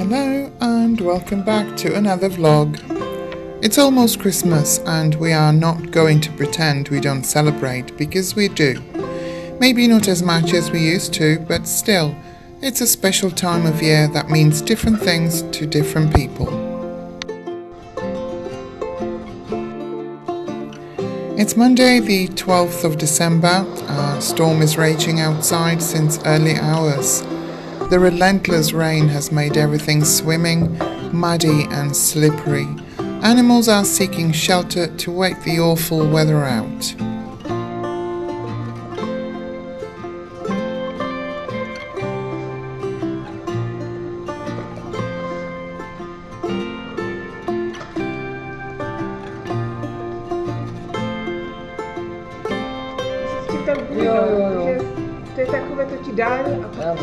Hello and welcome back to another vlog. It's almost Christmas and we are not going to pretend we don't celebrate, because we do. Maybe not as much as we used to, but still, it's a special time of year that means different things to different people. It's Monday the 12th of December. A storm is raging outside since early hours. The relentless rain has made everything swimming, muddy and slippery. Animals are seeking shelter to wait the awful weather out. To je takové, to ti dají a pak...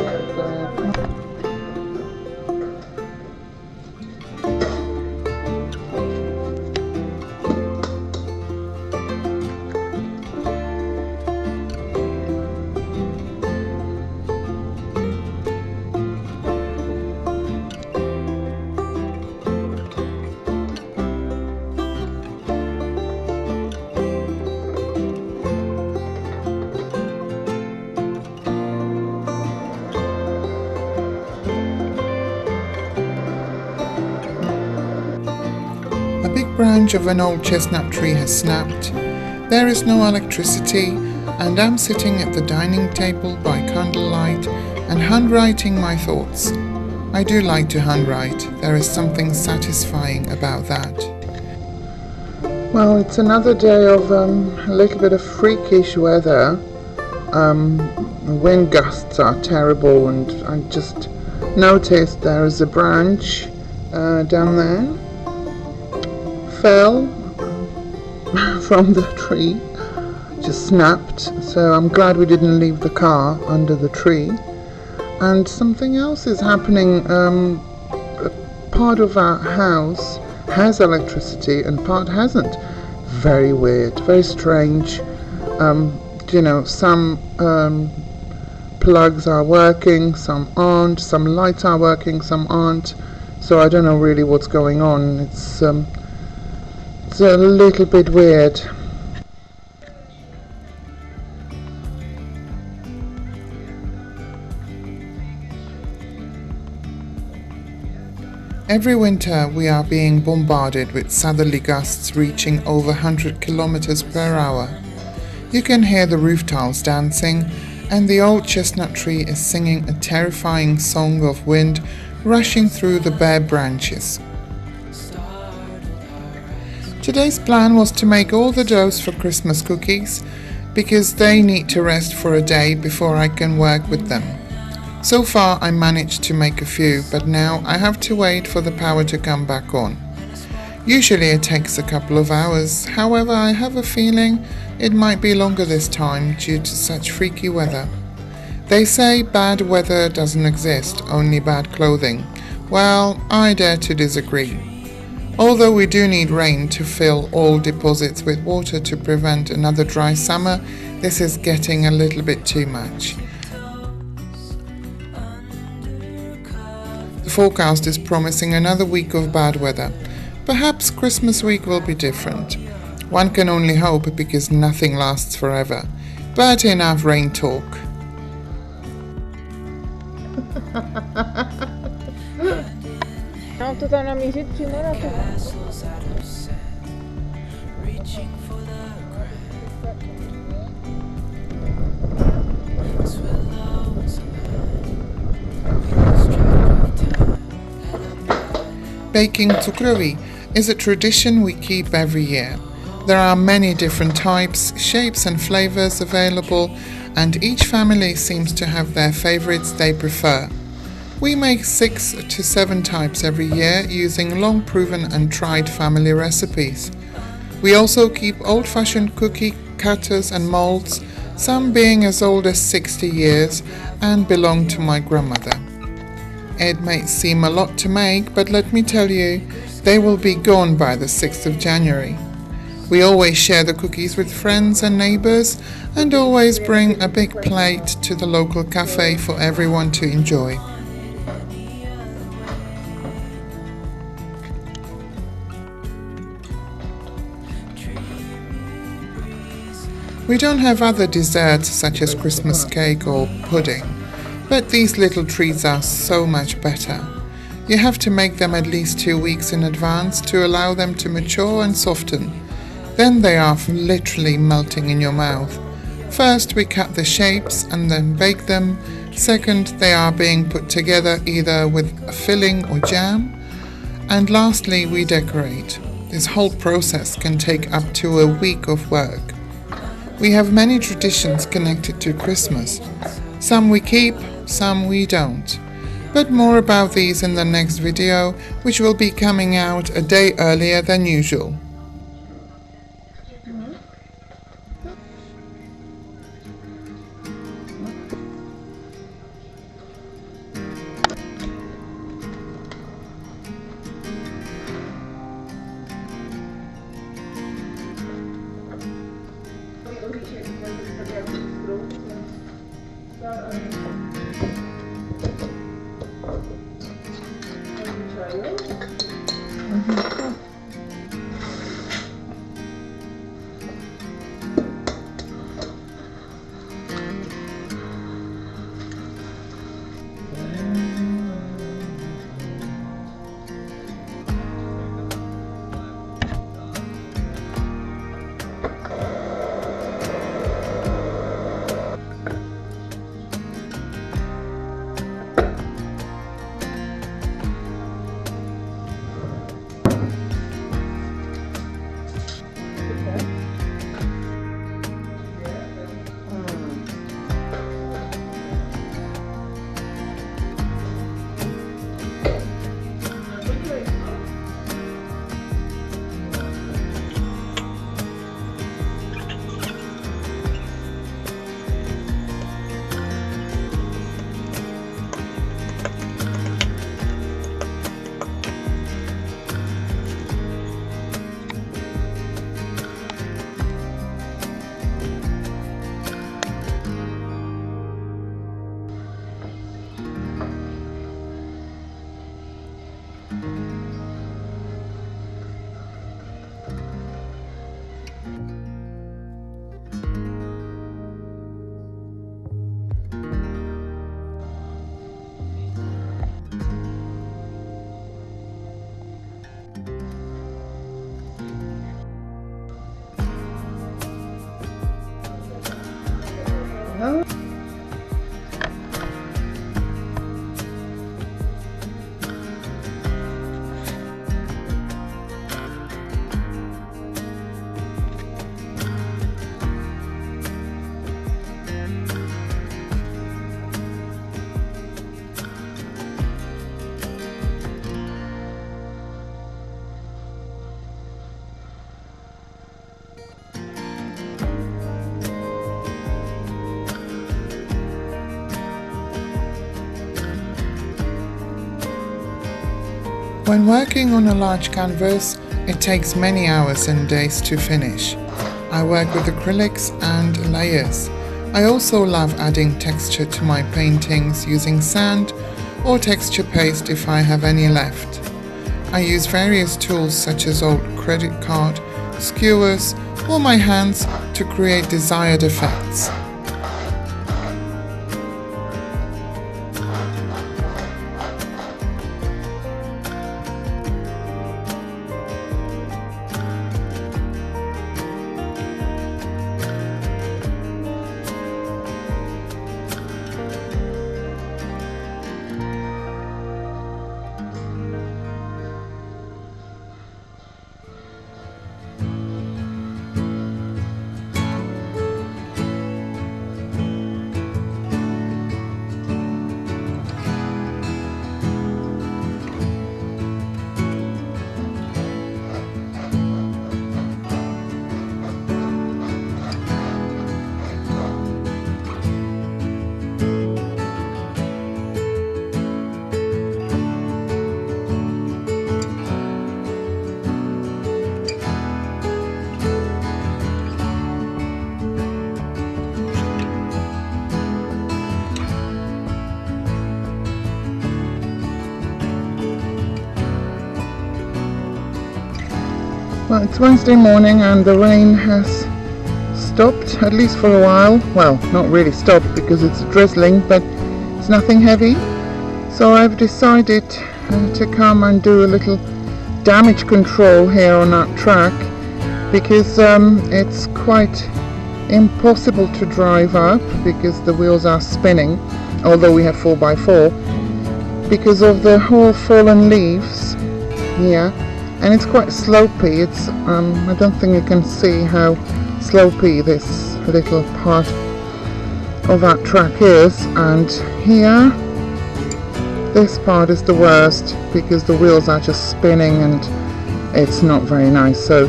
A big branch of an old chestnut tree has snapped. There is no electricity, and I'm sitting at the dining table by candlelight and handwriting my thoughts. I do like to handwrite. There is something satisfying about that. Well, it's another day of a little bit of freakish weather. Wind gusts are terrible, and I just noticed there is a branch down there. Fell from the tree, just snapped, so I'm glad we didn't leave the car under the tree. And something else is happening. Part of our house has electricity and part hasn't. Very weird, very strange. You know, some plugs are working, some aren't, some lights are working, some aren't, so I don't know really what's going on. It's a little bit weird. Every winter we are being bombarded with southerly gusts reaching over 100 kilometers per hour. You can hear the roof tiles dancing, and the old chestnut tree is singing a terrifying song of wind rushing through the bare branches. Today's plan was to make all the doughs for Christmas cookies, because they need to rest for a day before I can work with them. So far I managed to make a few, but now I have to wait for the power to come back on. Usually it takes a couple of hours, however I have a feeling it might be longer this time due to such freaky weather. They say bad weather doesn't exist, only bad clothing. Well, I dare to disagree. Although we do need rain to fill all deposits with water to prevent another dry summer, this is getting a little bit too much. The forecast is promising another week of bad weather. Perhaps Christmas week will be different. One can only hope, because nothing lasts forever. But enough rain talk. Mám to tam namířit přímo na to. Baking Cukroví is a tradition we keep every year. There are many different types, shapes and flavors available, and each family seems to have their favorites they prefer. We make 6 to 7 types every year using long proven and tried family recipes. We also keep old-fashioned cookie cutters and molds, some being as old as 60 years and belong to my grandmother. It may seem a lot to make, but let me tell you, they will be gone by the 6th of January. We always share the cookies with friends and neighbors, and always bring a big plate to the local cafe for everyone to enjoy. We don't have other desserts such as Christmas cake or pudding, but these little treats are so much better. You have to make them at least 2 weeks in advance to allow them to mature and soften. Then they are literally melting in your mouth. First we cut the shapes and then bake them. Second, they are being put together either with a filling or jam. And lastly, we decorate. This whole process can take up to a week of work. We have many traditions connected to Christmas. Some we keep, some we don't. But more about these in the next video, which will be coming out a day earlier than usual. When working on a large canvas, it takes many hours and days to finish. I work with acrylics and layers. I also love adding texture to my paintings using sand or texture paste if I have any left. I use various tools such as old credit card, skewers, or my hands to create desired effects. Well, it's Wednesday morning and the rain has stopped, at least for a while. Well, not really stopped because it's drizzling, but it's nothing heavy. So I've decided to come and do a little damage control here on that track, because it's quite impossible to drive up because the wheels are spinning, although we have 4x4, because of the whole fallen leaves here, and it's quite slopey. It's I don't think you can see how slopey this little part of that track is, and here this part is the worst because the wheels are just spinning and it's not very nice. So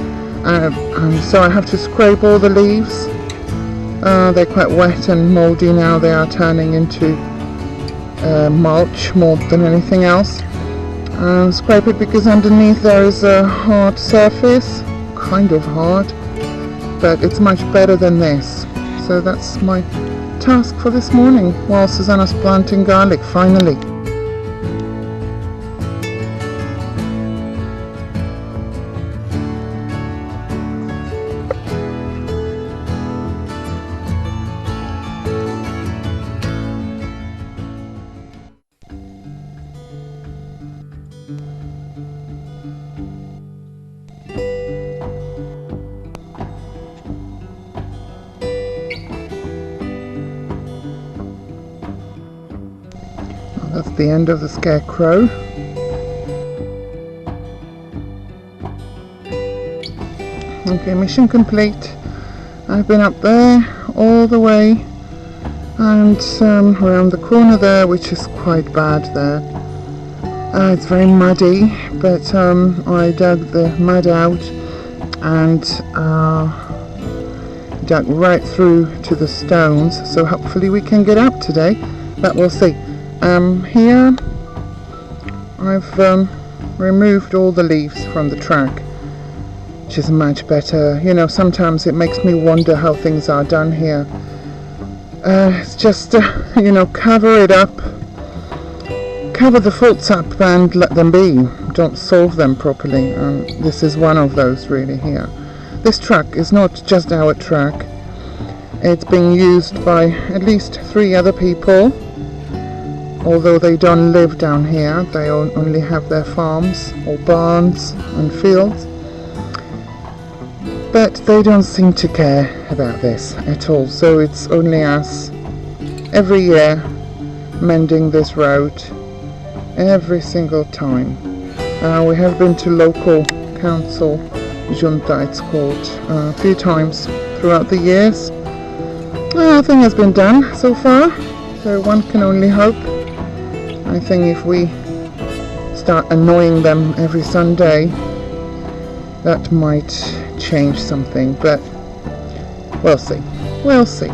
so I have to scrape all the leaves. They're quite wet and mouldy now. They are turning into mulch more than anything else. Scrape it because underneath there is a hard surface, kind of hard, but it's much better than this. So that's my task for this morning while Zuzana's planting garlic finally. That's the end of the scarecrow. Okay, mission complete. I've been up there all the way and around the corner there, which is quite bad there. It's very muddy, but I dug the mud out and dug right through to the stones, so hopefully we can get up today, but we'll see. Here I've removed all the leaves from the track, which is much better. You know, sometimes it makes me wonder how things are done here. It's just you know, cover it up, cover the faults up and let them be. Don't solve them properly. This is one of those really here. This track is not just our track. It's being used by at least 3 other people. Although they don't live down here, they only have their farms or barns and fields. But they don't seem to care about this at all, so it's only us every year mending this road every single time. We have been to local council, junta it's called, a few times throughout the years. Nothing has been done so far, so one can only hope. I think if we start annoying them every Sunday, that might change something, but we'll see. We'll see.